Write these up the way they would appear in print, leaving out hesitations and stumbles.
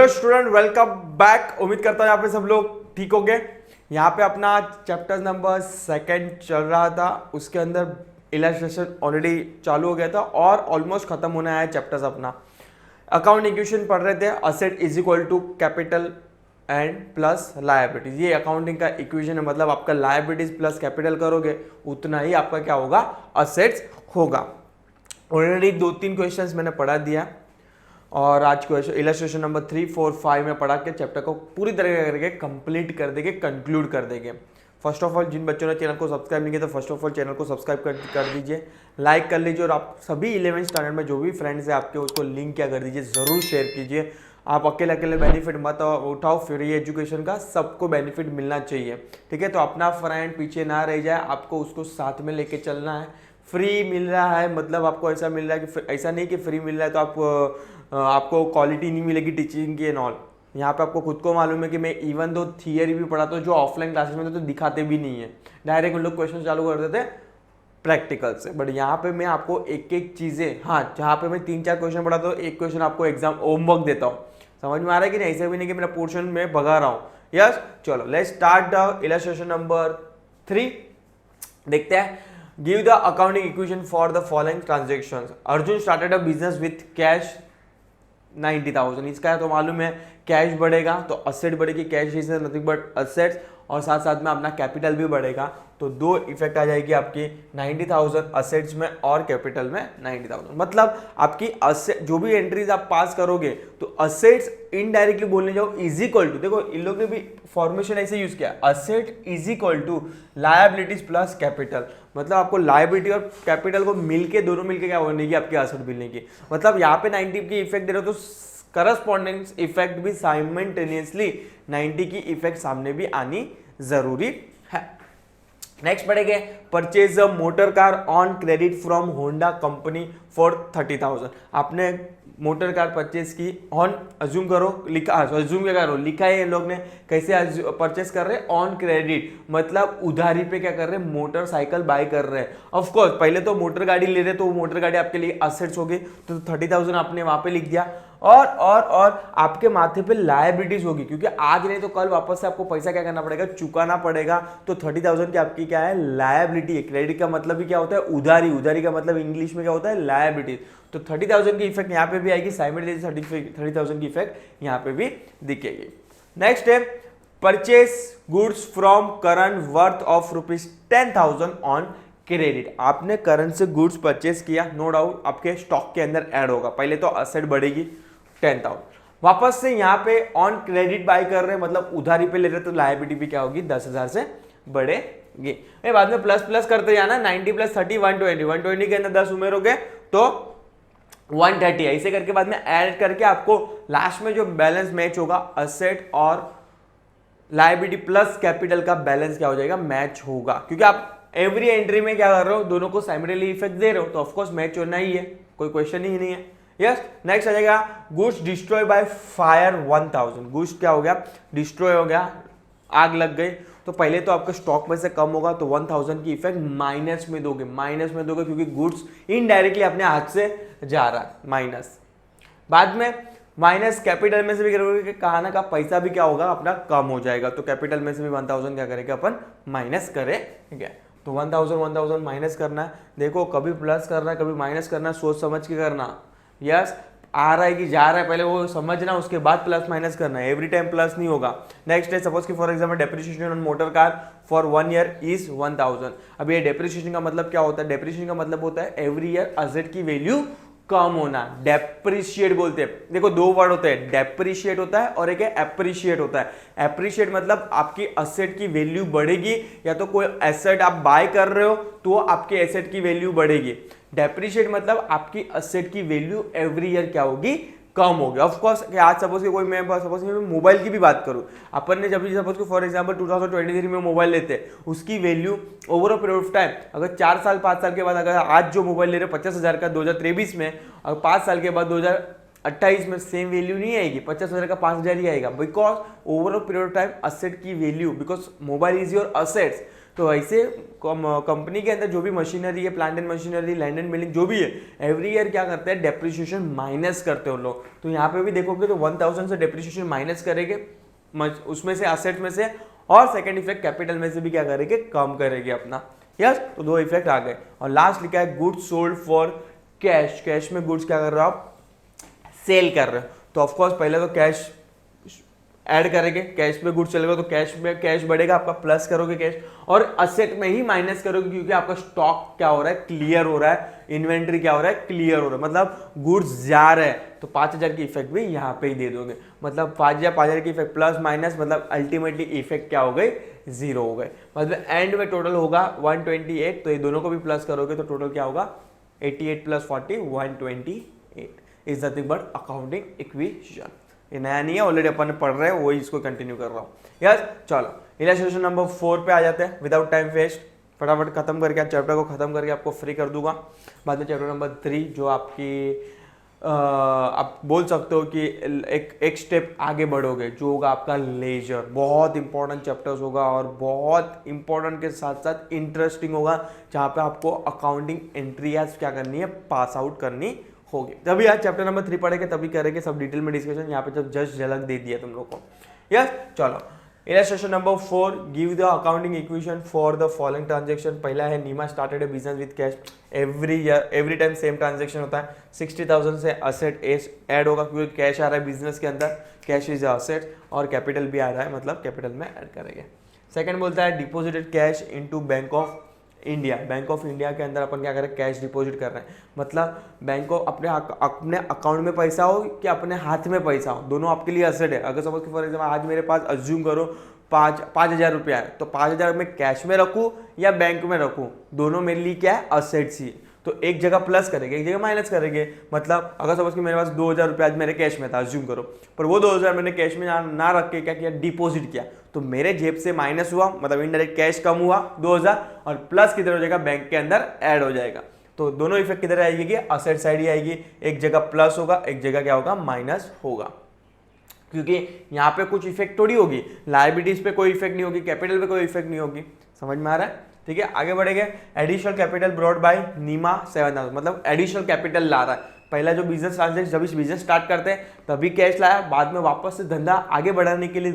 Hello student, welcome back. उम्मीद करता हूँ यहाँ पे सब लोग ठीक हो गए। यहाँ पे अपना चैप्टर नंबर 2 चल रहा था, उसके अंदर इलस्ट्रेशन ऑलरेडी चालू हो गया था और ऑलमोस्ट खत्म होने आया चैप्टर्स अपना। अकाउंट इक्वेशन पढ़ रहे थे, asset is equal to capital and plus liabilities. ये अकाउंटिंग का इक्वेशन है, मतलब आपका लायबिलिटीज प्लस कैपिटल करोगे उतना ही आपका क्या होगा, असेट्स होगा। ऑलरेडी 2-3 क्वेश्चंस मैंने पढ़ा दिया और आज क्वेश्चन इलस्ट्रेशन नंबर 3, 4, 5 में पढ़ा के चैप्टर को पूरी तरह करके कंप्लीट कर देंगे, कंक्लूड कर देंगे। फर्स्ट ऑफ ऑल जिन बच्चों ने चैनल को सब्सक्राइब नहीं किया तो फर्स्ट ऑफ ऑल चैनल को सब्सक्राइब कर दीजिए, लाइक कर लीजिए और आप सभी 11th स्टैंडर्ड में जो भी फ्रेंड्स है आपके उसको लिंक क्या कर दीजिए, ज़रूर शेयर कीजिए। आप अकेले अकेले बेनिफिट मत उठाओ, फ्री एजुकेशन का सबको बेनिफिट मिलना चाहिए, ठीक है। तो अपना फ्रेंड पीछे ना रह जाए, आपको उसको साथ में लेके चलना है। फ्री मिल रहा है मतलब आपको ऐसा मिल रहा है कि ऐसा नहीं कि फ्री मिल रहा है तो आपको क्वालिटी नहीं मिलेगी टीचिंग की एंड ऑल। यहाँ पे आपको खुद को मालूम है कि मैं इवन दो थियरी भी पढ़ाता हूँ, जो ऑफलाइन क्लासेस में तो दिखाते भी नहीं है, डायरेक्ट उन लोग क्वेश्चन चालू कर देते प्रैक्टिकल से। बट यहाँ पे मैं आपको एक एक चीज़ें, हाँ जहाँ पे मैं 3-4 क्वेश्चन पढ़ाता हूँ, एक क्वेश्चन आपको एग्जाम होमवर्क देता हूँ। समझ में आ रहा है कि नहीं? ऐसे भी नहीं कि मेरा पोर्शन में भगा रहा हूँ। यस, चलो let's start the illustration number 3। देखते हैं। Give the accounting equation for the following transactions. Arjun started a business with cash 90,000। इसका तो मालूम है कैश बढ़ेगा तो असेट बढ़ेगी, cash is nothing but assets, और साथ साथ में अपना कैपिटल भी बढ़ेगा। तो दो इफेक्ट आ जाएगी आपकी 90,000 असेट्स में और कैपिटल में 90,000। मतलब आपकी असेट जो भी एंट्रीज आप पास करोगे तो असेट्स इनडायरेक्टली बोलने जाओ इज इक्वल टू, देखो इन लोग ने भी फॉर्मेशन ऐसे यूज किया, asset is equal to liabilities plus capital. मतलब आपको लायबिलिटी और कैपिटल को मिलके दोनों मिलके क्या बनेगी, आपकी असेट मिलने की। मतलब यहाँ पे 90 की इफेक्ट दे रहे हो तो करस्पॉन्डिंग इफेक्ट भी साइमल्टेनियसली 90 की इफेक्ट सामने भी आनी जरूरी है। नेक्स्ट पढ़ेंगे, purchase a motor car on credit from Honda company for 30,000। आपने मोटर कार परचेज की ऑन, अज्यूम करो, लिखा, अज्यूम क्या करो, लिखा है इन लोग ने, कैसे परचेज कर रहे हैं, ऑन क्रेडिट, मतलब उधारी पे क्या कर रहे हैं, मोटरसाइकिल बाय कर रहे हैं। ऑफ कोर्स पहले तो मोटर गाड़ी ले रहे तो वो मोटर गाड़ी आपके लिए असेट्स हो गई, तो 30,000 आपने वहां पे लिख दिया। और आपके माथे पे लायबिलिटीज होगी, क्योंकि आज नहीं तो कल वापस से आपको पैसा क्या करना पड़ेगा, चुकाना पड़ेगा। तो 30,000 की आपकी क्या है, लायबिलिटी है। क्रेडिट का मतलब भी क्या होता है, उधारी, उधारी का मतलब इंग्लिश में क्या होता है, लायबिलिटी। तो 30,000 की इफेक्ट यहाँ पे भी आएगी, साइमल्टेनियसली 30,000 की इफेक्ट यहाँ पे भी दिखेगी। नेक्स्ट है, purchase goods from Karan worth of ₹10,000 on credit. आपने करंट से गुड्स परचेज किया, नो डाउट आपके स्टॉक के अंदर ऐड होगा। पहले तो असेट बढ़ेगी 10,000, वापस से यहाँ पे ऑन क्रेडिट बाय कर रहे हैं, मतलब उधारी पे ले रहे, तो लायबिलिटी भी क्या होगी, 10,000 से बढ़ेगी। बाद में प्लस प्लस करते जाना, 90 + 30 120, 120 के अंदर 10 उमेरोगे तो 130, ऐसे करके बाद में ऐड करके आपको लास्ट में जो बैलेंस मैच होगा, असेट और लायबिलिटी प्लस कैपिटल का बैलेंस क्या हो जाएगा, मैच होगा। क्योंकि आप एवरी एंट्री में क्या कर रहे हो, दोनों को साइमल्टेनियसली इफेक्ट दे रहे हो, तो ऑफकोर्स मैच होना ही है, कोई क्वेश्चन ही नहीं है। यस, नेक्स्ट आ जाएगा, goods destroy by fire 1000। Goods क्या हो गया, डिस्ट्रॉय हो गया, आग लग गई। तो पहले तो आपका स्टॉक में से कम होगा, तो 1000 की इफेक्ट माइनस में दोगे, क्योंकि गुड्स इनडायरेक्टली अपने हाथ से जा रहा है, माइनस। बाद में माइनस कैपिटल में से भी करोगे कि कहा ना का पैसा भी क्या होगा, अपना कम हो जाएगा। तो कैपिटल में से भी 1000 क्या करेंगे अपन, माइनस करेंगे। तो 1000 माइनस करना है, देखो कभी प्लस करना है कभी माइनस करना है, सोच समझ के करना। यस, आ रहा है कि जा रहा है, पहले वो समझना, उसके बाद प्लस माइनस करना है, एवरी टाइम प्लस नहीं होगा। नेक्स्ट है, सपोज कि for example depreciation on motor car for 1 year is 1000। अब ये डेप्रिसिएशन का मतलब क्या होता है, डेप्रिसिएशन का मतलब होता है एवरी ईयर असेट की वैल्यू कम होना, डेप्रिशिएट बोलते हैं। देखो दो वर्ड होते हैं, डेप्रिशिएट होता है और एक है एप्रिशिएट होता है। एप्रिशिएट मतलब आपकी असेट की वैल्यू बढ़ेगी, या तो कोई एसेट आप बाय कर रहे हो तो आपके एसेट की वैल्यू बढ़ेगी। डेप्रिशिएट मतलब आपकी असेट की वैल्यू एवरी ईयर क्या होगी, कम होगी। ऑफ कोर्स आज सपोज कि कोई मैं मोबाइल की भी बात करूं, अपन ने जब सपोज कि फॉर एग्जांपल 2023 में मोबाइल लेते हैं, उसकी value over a period of time, अगर 4 साल 5 साल के बाद, अगर आज जो मोबाइल ले रहे 50,000 का 2023 में, और 5 साल के बाद 2028 में सेम वैल्यू नहीं आएगी, 50,000 का 5,000 ही आएगा, because over a period of time asset की value, because mobile is your assets, तो ऐसे कंपनी के अंदर जो भी मशीनरी है, plant and machinery, land and building जो भी है, एवरी ईयर क्या करते हैं, डेप्रिसिएशन माइनस करते हैं उन लोग। तो यहाँ पे भी देखोगे तो 1000 से डेप्रिसिएशन माइनस करेंगे उसमें से, असेट्स में से, और सेकंड इफेक्ट कैपिटल में से भी क्या करेंगे, कम करेंगे अपना। यस, तो 2 इफेक्ट आ गए। और लास्ट लिखा है goods sold for cash. Cash में गुड्स क्या कर रहे हो आप, सेल कर रहे हो। तो ऑफकोर्स पहले तो कैश ऐड करेंगे, कैश में गुड्स चलेगा तो कैश में कैश बढ़ेगा आपका, प्लस करोगे कैश, और असेट में ही माइनस करोगे क्योंकि आपका स्टॉक क्या हो रहा है, क्लियर हो रहा है, इन्वेंट्री क्या हो रहा है, क्लियर हो रहा है, मतलब गुड्स जा रहे हैं। तो 5000 की इफेक्ट भी यहाँ पे ही दे दोगे, मतलब 5000 की इफेक्ट प्लस माइनस, मतलब अल्टीमेटली इफेक्ट क्या हो गई, 0 हो गए। मतलब एंड में टोटल होगा 128। तो ये दोनों को भी प्लस करोगे तो टोटल क्या होगा, 88 + 40 128 is nothing but accounting equation. ये नया नहीं है, ऑलरेडी अपन पढ़ रहे हैं, वही इसको कंटिन्यू कर रहा हूँ। यस, चलो इलस्ट्रेशन नंबर 4 पे आ जाते हैं विदाउट टाइम वेस्ट। फटाफट खत्म करके, चैप्टर को खत्म करके आपको फ्री कर दूंगा। बाद में चैप्टर नंबर 3 जो आपकी आप बोल सकते हो कि एक स्टेप आगे बढ़ोगे, जो होगा आपका लेजर। बहुत इंपॉर्टेंट चैप्टर्स होगा और बहुत इंपॉर्टेंट के साथ साथ इंटरेस्टिंग होगा, जहाँ पे आपको अकाउंटिंग एंट्रीज क्या करनी है, पास आउट करनी होगी। तभी आज चैप्टर नंबर 3 पढ़ेंगे, तभी करेंगे सब डिटेल में डिस्कशन। यहाँ पे जब जस्ट झलक दे दिया तुम लोग को। यस, चलो illustration number 4, give the accounting equation for the following transaction. पहला है Neema started a business with cash. Every time same transaction होता है। 60,000 से असेट ऐड होगा क्योंकि कैश आ रहा है बिजनेस के अंदर, कैश इज असेट, और कैपिटल भी आ रहा है, मतलब कैपिटल में ऐड करेंगे। सेकंड बोलता है deposited cash into bank of India. Bank of India के अंदर अपन क्या कर रहे हैं, कैश डिपॉजिट कर रहे हैं, मतलब बैंक को अपने अकाउंट में पैसा हो कि अपने हाथ में पैसा हो, दोनों आपके लिए असेट है। अगर सपोज फॉर एग्जाम्पल आज मेरे पास अज्यूम करो 5,000 रुपया है, तो 5,000 मैं कैश में रखूँ या बैंक में रखूँ, दोनों मेरे लिए क्या है, असेट्स ही। तो एक जगह प्लस करेंगे, एक जगह माइनस करेंगे। मतलब अगर सपोज कि मेरे पास 2,000 रुपया आज मेरे कैश में था, अज्यूम करो, पर वो 2,000 मैंने कैश में ना रख के क्या किया, डिपॉजिट किया, तो मेरे जेब से माइनस हुआ, मतलब इनडायरेक्ट कैश कम हुआ 2,000, और प्लस किधर हो जाएगा, बैंक के अंदर ऐड हो जाएगा। तो दोनों इफेक्ट किधर आएगी कि असेट साइड ही आएगी। एक जगह प्लस होगा, एक जगह क्या होगा, माइनस होगा, क्योंकि यहाँ पे कुछ इफेक्ट थोड़ी होगी, लायबिलिटीज पे कोई इफेक्ट नहीं होगी, कैपिटल पे कोई इफेक्ट नहीं होगी। समझ में आ रहा है? ठीक है, आगे बढ़ेंगे। एडिशनल कैपिटल ब्रॉड बाय नीमा 7,000, मतलब एडिशनल कैपिटल ला रहा है। पहला जो बिजनेस ट्रांजेक्शन, जब इस बिजनेस स्टार्ट करते हैं तभी कैश लाया, बाद में वापस से धंधा आगे बढ़ाने के लिए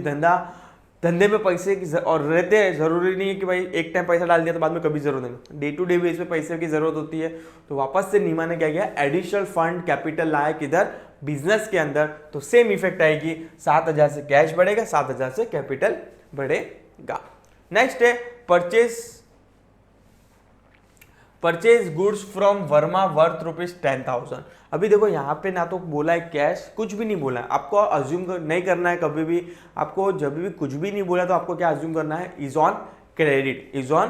धंधे में पैसे की और रहते हैं, जरूरी नहीं है कि भाई एक टाइम पैसा डाल दिया तो बाद में कभी जरूरत नहीं, डे टू डे बेस पे पैसे की जरूरत होती है। तो वापस से नीमा ने क्या किया, एडिशनल फंड कैपिटल लाया किधर, बिजनेस के अंदर। तो सेम इफेक्ट आएगी, 7,000 से कैश बढ़ेगा, 7,000 से कैपिटल बढ़ेगा। नेक्स्ट है purchase goods from Verma worth ₹10,000। अभी देखो यहाँ पे ना तो बोला है कैश, कुछ भी नहीं बोला है, आपको अज्यूम नहीं करना है कभी भी। आपको जब भी कुछ भी नहीं बोला तो आपको क्या अज्यूम करना है, is on credit, is on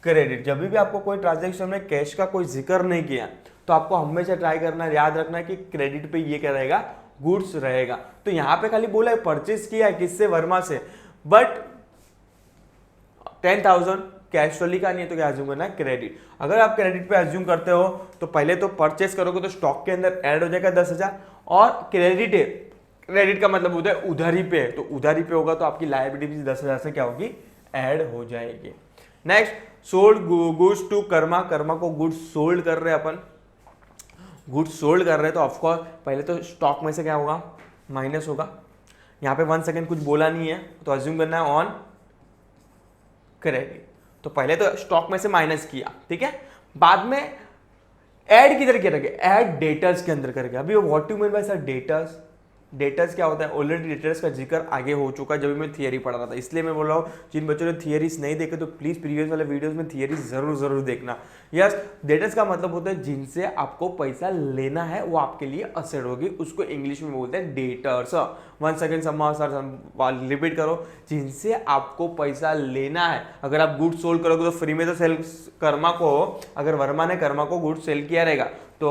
credit. जब भी आपको कोई ट्रांजेक्शन में कैश का कोई जिक्र नहीं किया तो आपको हमेशा ट्राई करना है, याद रखना है कि क्रेडिट पे ये क्या रहेगा, गुड्स रहेगा। तो यहाँ पे खाली बोला है परचेज किया है किससे, वर्मा से, बट 10,000 कैश तो लिखा नहीं है, तो क्या अज्यूम करना है, क्रेडिट। अगर आप क्रेडिट पे अज्यूम करते हो तो पहले तो परचेस करोगे तो स्टॉक के अंदर ऐड हो जाएगा 10,000, और क्रेडिट है, क्रेडिट का मतलब होता है उधारी पे है, तो उधारी पे होगा तो आपकी लायबिलिटी 10,000 से क्या होगी, ऐड हो जाएगी। Next, sold goods to Karma. Karma को गुड्स सोल्ड कर रहे हैं अपन, गुड्स सोल्ड कर रहे हैं, तो ऑफकोर्स पहले तो स्टॉक में से क्या होगा, माइनस होगा। यहाँ पे 1 सेकेंड कुछ बोला नहीं है तो अज्यूम करना है ऑन क्रेडिट। तो पहले तो स्टॉक में से माइनस किया, ठीक है, बाद में ऐड किधर करेंगे, ऐड डेटर्स के अंदर करेंगे। अभी what you mean by sir debtors, debtors क्या होता है, ऑलरेडी डेटर्स का जिक्र आगे हो चुका है जब मैं थियरी पढ़ा रहा था, इसलिए मैं बोल रहा हूँ जिन बच्चों ने थियरीज नहीं देखे तो प्लीज प्रीवियस वाले वीडियोस में थियरीज जरूर देखना। यस, डेटर्स का मतलब होता है जिनसे आपको पैसा लेना है, वो आपके लिए असेट होगी, उसको इंग्लिश में बोलते हैं डेटर्स। 1 सेकेंड सर रिपीट करो, जिनसे आपको पैसा लेना है। अगर आप गुड्स सोल्ड करोगे तो फ्री में तो सेल कर्मा को, अगर वर्मा ने कर्मा को गुड्स सेल किया रहेगा तो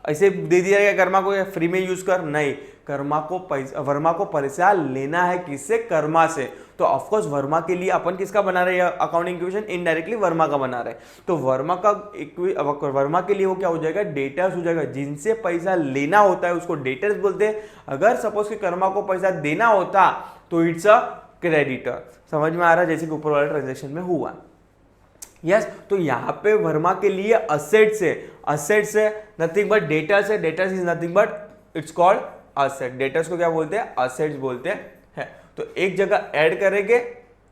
ऐसे दे दिया जाएगा कर्मा को, या फ्री में यूज कर, नहीं, कर्मा को पैसा, वर्मा को पैसा लेना है किससे, कर्मा से। तो ऑफकोर्स वर्मा के लिए अपन किसका बना रहे हैं अकाउंटिंग इक्वेशन, इनडायरेक्टली वर्मा का बना रहे हैं। तो वर्मा के लिए वो क्या हो जाएगा, डेटर्स हो जाएगा। जिनसे पैसा लेना होता है उसको डेटर्स बोलते हैं। अगर सपोज कि कर्मा को पैसा देना होता तो इट्स अ क्रेडिटर। समझ में आ रहा है, जैसे कि ऊपर वाले ट्रांजेक्शन में हुआ। यस तो यहाँ पे वर्मा के लिए असेट्स है नथिंग बट डेटर्स है, debtors is nothing but it's called asset. Debtors को क्या बोलते हैं? असेट्स बोलते हैं। तो एक जगह ऐड करेंगे,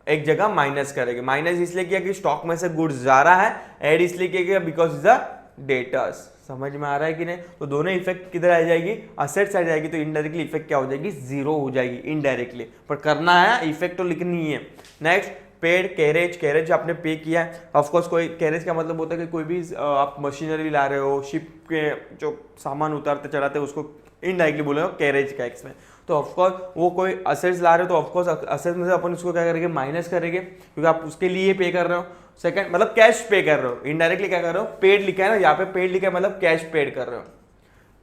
एक जगह माइनस करेंगे। माइनस इसलिए किया कि स्टॉक में से गुड्स जा रहा है, ऐड इसलिए किया बिकॉज इज द डेटर्स। समझ में आ रहा है कि नहीं? तो दोनों इफेक्ट किधर आ जाएगी? असेट साइड जाएगी, तो इनडायरेक्टली इफेक्ट क्या हो जाएगी? जीरो हो जाएगी इनडायरेक्टली, पर करना है इफेक्ट तो लिखनी ही है। नेक्स्ट पेड कैरेज आपने पे किया है। ऑफकोर्स कोई कैरेज का मतलब होता है कि कोई भी आप मशीनरी ला रहे हो, शिप के जो सामान उतारते चढ़ाते उसको इनडायरेक्टली बोले हो कैरेज का एक्स में। तो ऑफकोर्स वो कोई असेट्स ला रहे हो तो ऑफकोर्स असेट्स में से अपन उसको क्या करेंगे? माइनस करेंगे, क्योंकि आप उसके लिए पे कर रहे हो। सेकंड मतलब कैश पे कर रहे हो, इनडायरेक्टली क्या कर रहे हो? पेड लिखा है ना, यहाँ पे पेड लिखा है मतलब कैश पेड कर रहे हो,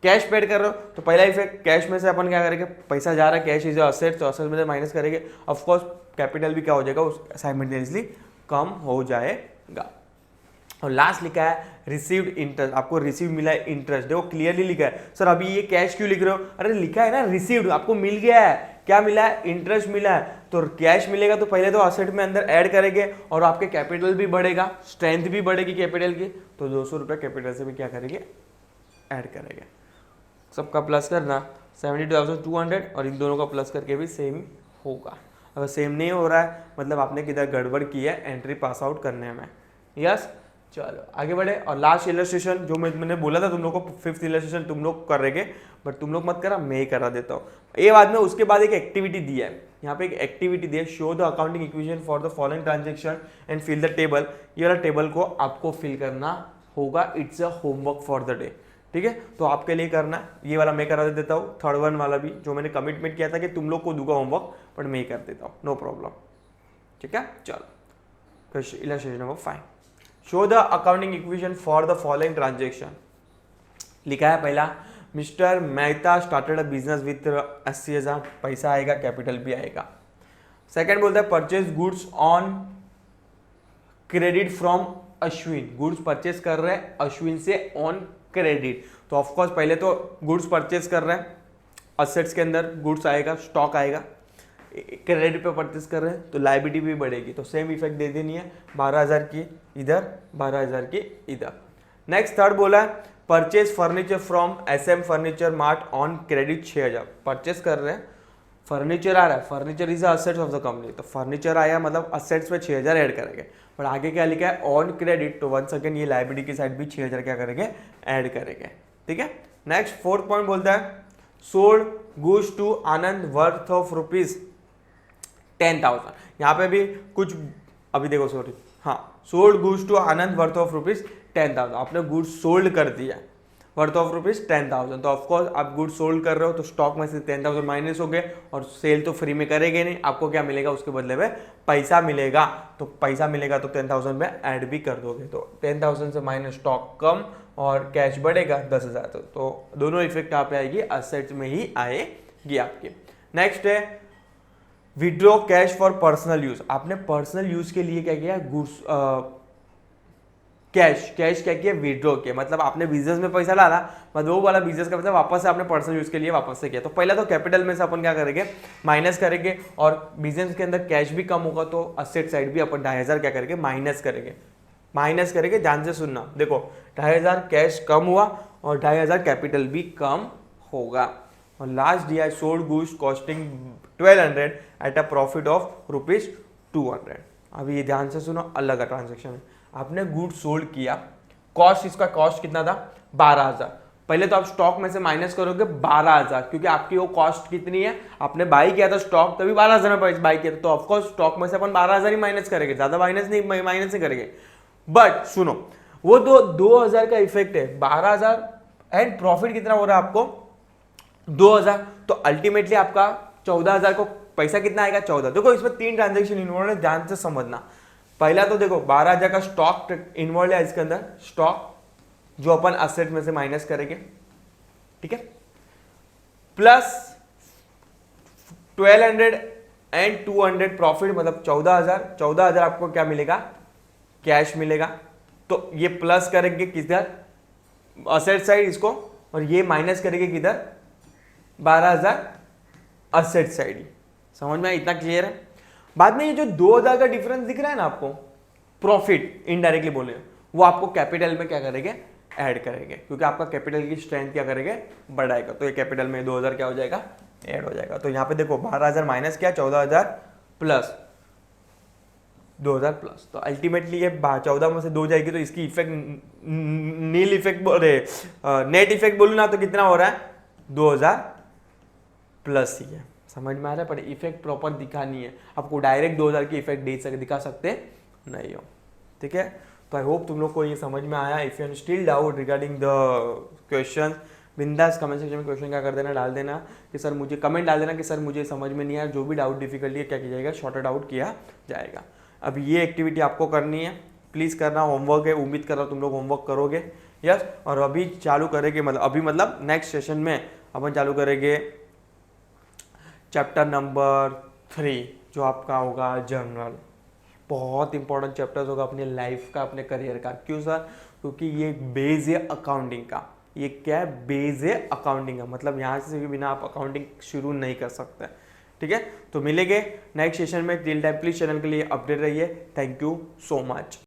कैश पेड कर रहे हो। तो पहला इफेक्ट कैश में से अपन क्या करेंगे? पैसा जा रहा है, कैश इज असेट, तो असेट में से माइनस करेंगे। ऑफकोर्स कैपिटल भी क्या हो जाएगा? उस साइमल्टेनियसली कम हो जाएगा। और लास्ट लिखा है रिसीव्ड इंटरेस्ट, आपको रिसीव मिला है इंटरेस्ट। देखो क्लियरली लिखा है। सर अभी ये कैश क्यों लिख रहे हो? अरे लिखा है ना रिसीव्ड, आपको मिल गया है। क्या मिला है? इंटरेस्ट मिला है। तो कैश मिलेगा तो पहले तो असेट में अंदर ऐड करेंगे और आपके कैपिटल भी बढ़ेगा, स्ट्रेंथ भी बढ़ेगी कैपिटल की। तो 200 रुपये कैपिटल से भी क्या करेंगे? ऐड करेंगे। सबका प्लस करना 72,200 और इन दोनों का प्लस करके भी सेम होगा। अगर सेम नहीं हो रहा है मतलब आपने किधर गड़बड़ की है एंट्री पास आउट करने में। यस चलो आगे बढ़े। और लास्ट इलस्ट्रेशन जो मैंने बोला था तुम लोग को, फिफ्थ इलस्ट्रेशन तुम लोग करेंगे, बट तुम लोग मत करा, मैं ही करा देता हूँ ये बाद में। उसके बाद एक एक्टिविटी दिया है, यहाँ पे एक एक्टिविटी दी है, show the accounting equation for the following transaction and fill the table. ये वाला टेबल को आपको फिल करना होगा, it's a homework for the day. ठीक है, तो आपके लिए करना है ये वाला, मैं करा देता हूँ। थर्ड वन वाला भी जो मैंने कमिटमेंट किया था कि तुम लोग को दूंगा होमवर्क, बट मैं ही कर देता हूँ, नो प्रॉब्लम। ठीक है चलो illustration number 5, show the accounting equation for the following transaction. लिखा है पहला, mister Mehta started a business with 80,000, पैसा आएगा, कैपिटल भी आएगा। सेकंड बोलता है purchase goods on credit from Ashwin, goods purchase कर रहे हैं अश्विन से ऑन क्रेडिट। तो ऑफकोर्स पहले तो गुड्स परचेज कर रहे हैं, असेट्स के अंदर गुड्स आएगा, स्टॉक आएगा। क्रेडिट पे परचेज कर रहे हैं तो लायबिलिटी भी बढ़ेगी, तो सेम इफेक्ट दे देनी है, 12,000 की इधर, 12,000 की इधर। नेक्स्ट थर्ड बोला है purchase furniture from SM furniture mart on credit 6,000, purchase कर रहे हैं, फर्नीचर आ रहा है, furniture is assets of the company, तो फर्नीचर आया मतलब असेट्स में 6,000 ऐड करेंगे। पर आगे क्या लिखा है? ऑन क्रेडिट, तो वन सेकेंड ये लायबिलिटी की साइड भी 6,000 क्या करेंगे? ऐड करेंगे। ठीक है, नेक्स्ट फोर्थ पॉइंट बोलता है sold goods to Anand worth of ₹10,000। यहाँ पे भी कुछ अभी देखो, सॉरी हाँ, sold goods to Anand worth of ₹10,000, आपने गुड्स सोल्ड कर दिया वर्थ ऑफ ₹10,000। तो ऑफकोर्स आप गुड्स सोल्ड कर रहे हो तो स्टॉक में से 10,000 माइनस हो गए, और सेल तो फ्री में करेंगे नहीं, आपको क्या मिलेगा उसके बदले में? पैसा मिलेगा। तो पैसा मिलेगा तो 10,000 में ऐड भी कर दोगे, तो 10,000 से माइनस स्टॉक कम और कैश बढ़ेगा 10,000। तो दोनों इफेक्ट यहाँ पे आएगी, असेट्स में ही आएगी आपकी। नेक्स्ट है withdraw cash for personal use, आपने पर्सनल यूज के लिए क्या किया? गुड्स कैश क्या किया? विड्रॉ किया, मतलब आपने बिजनेस में पैसा डाला, मतलब वो वाला बिजनेस का मतलब वापस से आपने पर्सनल यूज के लिए वापस से किया। तो पहला तो कैपिटल में से अपन क्या करेंगे? माइनस करेंगे, और बिजनेस के अंदर कैश भी कम होगा तो असेट साइड भी अपन 2,500 क्या करेंगे? माइनस करेंगे। माइनस करेंगे, ध्यान से सुनना, देखो 2,500 कैश कम हुआ और 2,500 कैपिटल भी कम होगा। और लास्ट दिया sold goods costing 1,200 at a profit of ₹200। अभी ये ध्यान से सुनो, अलग है ट्रांजेक्शन में, आपने गुड्स सोल्ड किया, कॉस्ट, इसका कॉस्ट कितना था? 12,000। पहले तो आप स्टॉक में से माइनस करोगे 12,000, क्योंकि आपकी वो कॉस्ट कितनी है? आपने बाई किया था स्टॉक, तभी 12,000 में बाई किया था, तो ऑफकोर्स स्टॉक में से अपन 12,000 ही माइनस करेंगे, ज्यादा माइनस नहीं करेंगे। बट सुनो, वो 2,000 का इफेक्ट है, 12,000 एंड प्रॉफिट कितना हो रहा है आपको? 2,000, तो अल्टीमेटली आपका 14,000 को पैसा कितना आएगा? 14। देखो इसमें 3 ट्रांजेक्शन इन्वॉल्व है, ध्यान से समझना। पहला तो देखो 12,000 का स्टॉक इन्वॉल्व है इसके अंदर, स्टॉक जो अपन असेट में से माइनस करेंगे, ठीक है, प्लस 1,200 एंड 200 प्रॉफिट, मतलब 14,000 आपको क्या मिलेगा? कैश मिलेगा। तो ये प्लस करेंगे किधर? असेट साइड इसको, और ये माइनस करेंगे किधर? 12,000 असेट साइड। समझ में इतना क्लियर है? बाद में ये जो 2,000 का डिफरेंस दिख रहा है ना आपको, प्रॉफिट इनडायरेक्टली बोले, वो आपको कैपिटल में क्या करेंगे, ऐड करेंगे, क्योंकि आपका कैपिटल की स्ट्रेंथ क्या करेंगे, बढ़ाएगा। तो ये कैपिटल में 2000 क्या हो जाएगा, ऐड हो जाएगा। तो यहाँ पे देखो 12,000 माइनस क्या, 14,000 प्लस 2000 प्लस। तो अल्टीमेटली ये 14 में से 2 जाएगी, तो इसकी इफेक्ट नील इफेक्ट बोल रहे, नेट इफेक्ट बोलूँ ना तो कितना हो रहा है, 2000 प्लस ही है। समझ में आ रहा है, पर इफेक्ट प्रॉपर दिखानी है आपको, डायरेक्ट 2000 की इफेक्ट दिखा सकते नहीं हो, ठीक है। तो आई होप तुम लोग को ये समझ में आया। If you still doubt regarding the question, बिंदास कमेंट सेक्शन में क्वेश्चन क्या कर देना, डाल देना कि सर मुझे, कमेंट डाल देना कि सर मुझे समझ में नहीं आया। जो भी डाउट डिफिकल्टी है क्या किया जाएगा, शॉर्टेड आउट किया जाएगा। अब ये एक्टिविटी आपको करनी है, प्लीज़ करना, होमवर्क है, उम्मीद कर रहा हूँ तुम लोग होमवर्क करोगे, यस। और अभी चालू करेंगे, मतलब नेक्स्ट सेशन में अपन चालू करेंगे चैप्टर नंबर 3, जो आपका होगा जर्नल। बहुत इंपॉर्टेंट चैप्टर्स होगा अपनी लाइफ का, अपने करियर का। क्यों सर, क्योंकि ये बेस है अकाउंटिंग का। ये क्या है, बेस है अकाउंटिंग का, मतलब यहाँ से भी बिना आप अकाउंटिंग शुरू नहीं कर सकते, ठीक है। तो मिलेंगे नेक्स्ट सेशन में। टिल टाइम प्लीज चैनल के लिए अपडेट रहिए। Thank you so much.